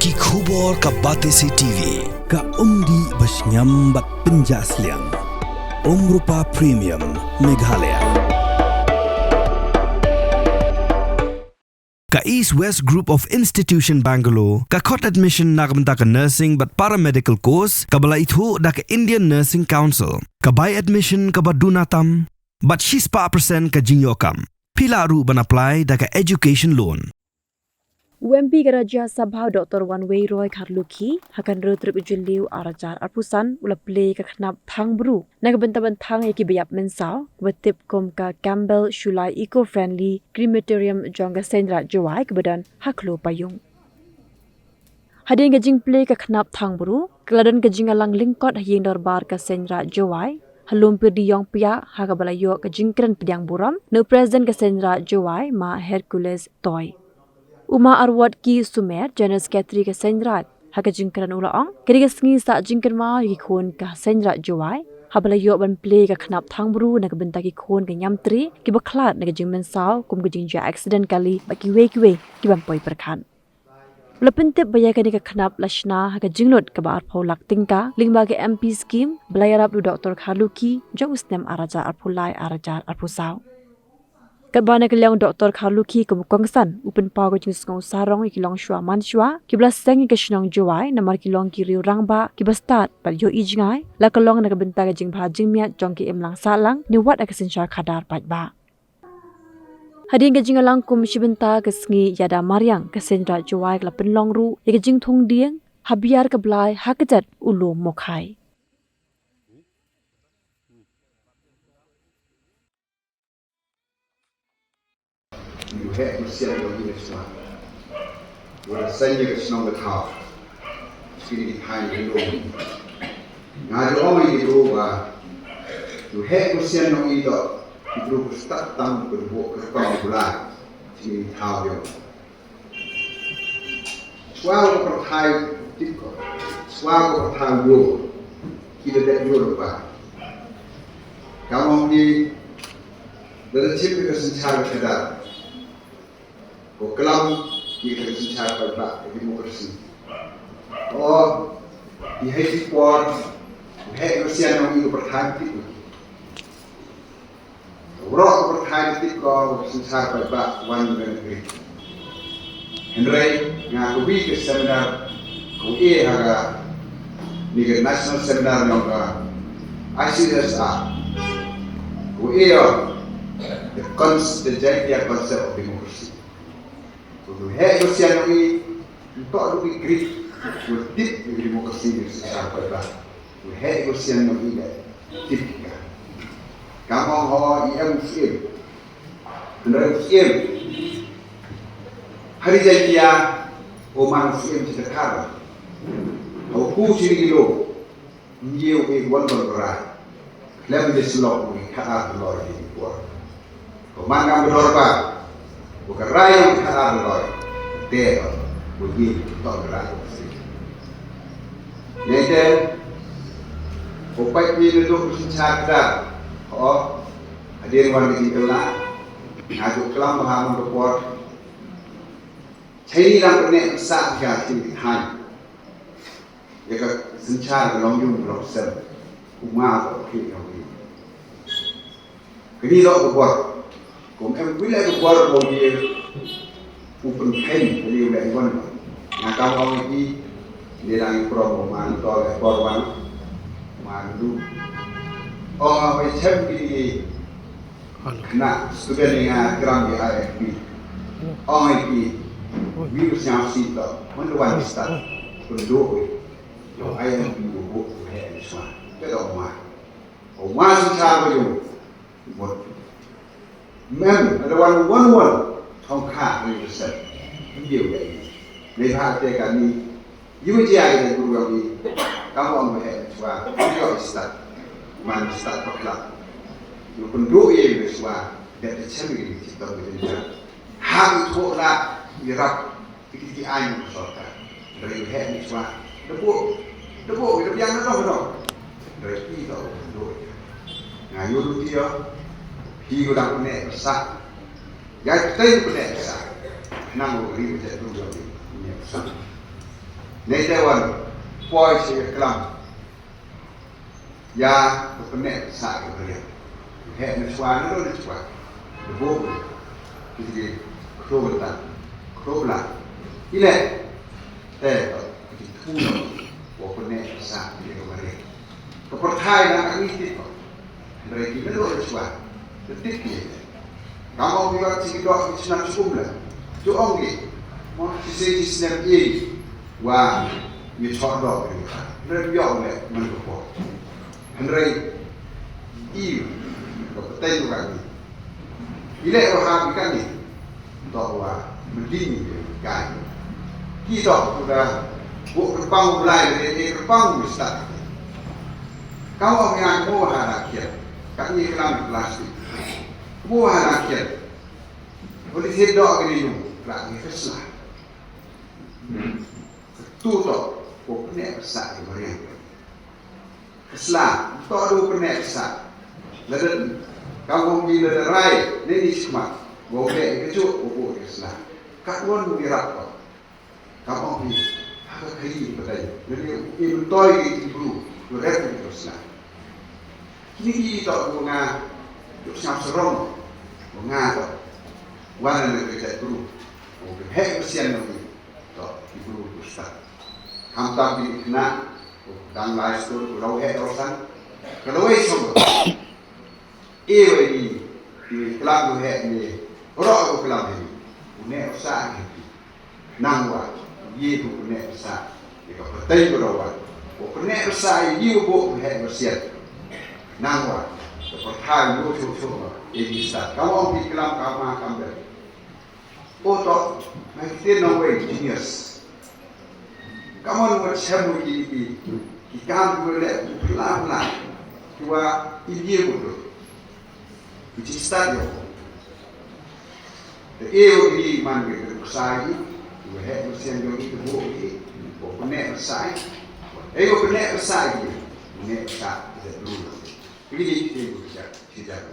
Ki khubor ka Batesi TV. Ka umdi basnyambat penjaslian. Rupa Premium Meghalaya. Ka East West Group of Institution Bangalore, ka court admission nagamta ka nursing but paramedical course, ka bala itu da ka Indian Nursing Council, ka by admission ka badunatam, but she's pa percent ka jinyokam. Pila ru ban apply da ka education loan. UMP Garaja Sabha Dr. Wanway Roy Kharlukhi hakan rutrip ujiliu arajar arpusan ula Plie ka Khnap Thang bru nagabentaban Thang Kiba Mynsaw wetip kom ka Campbell Shulai eco-friendly crematorium jonga Seinraij Jowai kebadan haklo payung. Hadin gajing Plie ka Khnap Thang bru keladan gajing alang lingkot haying darbar ka Seinraij Jowai halumpir di yong pia hagabalayo gajing kren pediang buram no present ka Seinraij Jowai ma Hercules toy. Uma arwad ki Sumer General Secretary ka Seinraij haka jingkran ulaong kiriga sngi sa jingkran ma ki khon ka Seinraij Jowai habalayo ban Plie ka Khnap Thang bru nagbenta ki khon ka nyamtri ki baklat naga jing Mynsaw kum ka jingja accident kali baki we ki ban poi perkhan Lapintip baya ka ni ka Khnap lashna haka jinglot ka bar phau lakting ka lingba ka MP scheme belayarap du Dr. Kharlukhi jong usnem araja arpulai arajar arpusaw Kabana kaliang Dr. Kharlukhi kemukongsan upen pau kajing sengau sarong ikilong shua manshua kiblas sengi kashnong Jowai namar kilong kiriu rangba kibastat pal yo ijngai la kalong nakabenta kajing bhajing miat jong ki emlang salang ni wat akasinshar khadar pajba Hading kajing alang kum shibenta kasngi yada maryang ka Seinraij Jowai la penlong ru ikajing thong dieng habiar ka Plie hakajat ulo mokhai You have to see your units now. We're sending a snow with half. Feeling behind the room. Now, the only over, you have to see no either. You group start down with the walk of the black. Feeling how you 12 of time, 12 of time, you keep that Europa. Come on, the typical Seinraij Khnap. Ko kelam di kerja pada demokrasi. Oh, di hari kuat, hari Rusia yang itu bertahan itu. Orang bertahan itu kau senjata pada wan negeri. Henry yang aku ke seminar, kau harga di national seminar yang ICSA. Kau the concept of democracy. Hai Rusia ni untuk lebih grip, bertip demokrasi di sekitar kita. Hai Rusia ni tip. Kamu hawa yang muslim, benar muslim. Hari jadinya orang muslim tidak kar. Aku ciri lo, dia wan berai. Lem di selok ni kar lor di buat. Komandang berorba. Bukan raya yang kata loy, dia begitu tak raya. Nanti, opai ni duduk senjata, oh, hadir warga di kelas, ngadu kelam bahagian berbuat. Ciri dalam pernik besar dia tinggi hang, jika senjata longjung berosel, umar berkiri lagi. Kini tak berbuat. Kung bila berbuat boleh open pen boleh buat ikan. Nakam orang ini dia lagi problem mantul korban mandu. Orang macam ini kena student yang kerang di IFP. Orang ini virus yang sita, mana wan start penduk. Yo IFP buat buat semua. Tidak omah. Omah secara yo buat Mem ada one thong kha ni reset nhiều vậy lấy pha tê cả ni yêu chi ai này cũng rồi các ông phải và gọi start man start hoặc là nó còn đủ gì về và để xem cái gì đó cái gì hàng thô là gì rap cái ai mà sợ cả rồi hệ ni và nó bộ nó biang nó đâu rồi đi đâu rồi ngày yêu đôi kia Hiu dak nek sak. Ya tei nek sak. Nang uri je tu jadi. Nek sak. Nei Taiwan, poi si kelam. Ya, kepenek sak ke dia. Hek ni suan tu ni suan. Debuk. Kita kerobetan. Keroblah. Ile. Kita punya. Kepenek sak dia ke dia. Kepercayaan nak kami itu. Mereka ni tu suan. Detik ni. Kamu biar si kedua kita nak cukup lah. Cukup ni. Mau sisi snap ini. Wah, ni thọ dog ni. Mereka biar ni menurut. Henry, iu, kepetai tu kan ni. Bila orang ikan ni, tahu mending kan. Kita sudah buat kerbau Plie dari kerbau besar. Kau yang mau harakian, kami kelam plastik. Mau harakian, boleh sedok ni lu, lagi keslah. Tu tak, kau kena besar ni orang. Keslah, tak ada pernah besar. Lalu, kamu bila derai, ni semak. Boleh kecut, boleh keslah. Kawan bergerak kau. Kamu ni, apa kiri betul? Jadi, ini betul itu dulu. Bergerak keslah. Kini kita bunga, siap serong, bunga tu. Warna nak kerja dulu. Hek bersihan lagi. Tak, dulu besar. Hamtam di Khnap. Thang live store rau hek rosan kalau semua ini di kelam hek ni orang kelam ni punya usaha ni nangwa ye tu punya usaha dia pertai berawan punya usaha ye bu hek bersiap nangwa pertai lu semua ini start kamu di kelam kama kamber otak mesti nangwa genius kamu nak semua ini kita boleh pelan-pelan dua ini bodoh itu start yo ini mana kita bersai dua hek bersihan yo itu boleh benar bersai benar bersai benar tak kita dulu ini itu tidak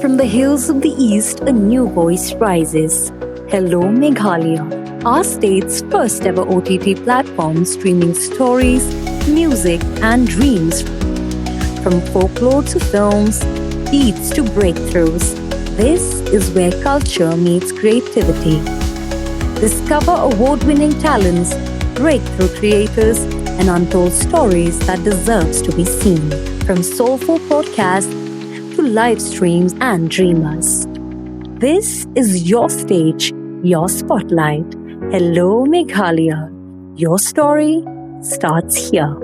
From the hills of the east, a new voice rises. Hello, Meghalaya, our state's first ever OTT platform streaming stories, music, and dreams. From folklore to films, beats to breakthroughs, this is where culture meets creativity. Discover award-winning talents, breakthrough creators, and untold stories that deserves to be seen. From soulful podcasts to live streams and dreamers. This is your stage, your spotlight. Hello, Meghalaya. Your story starts here.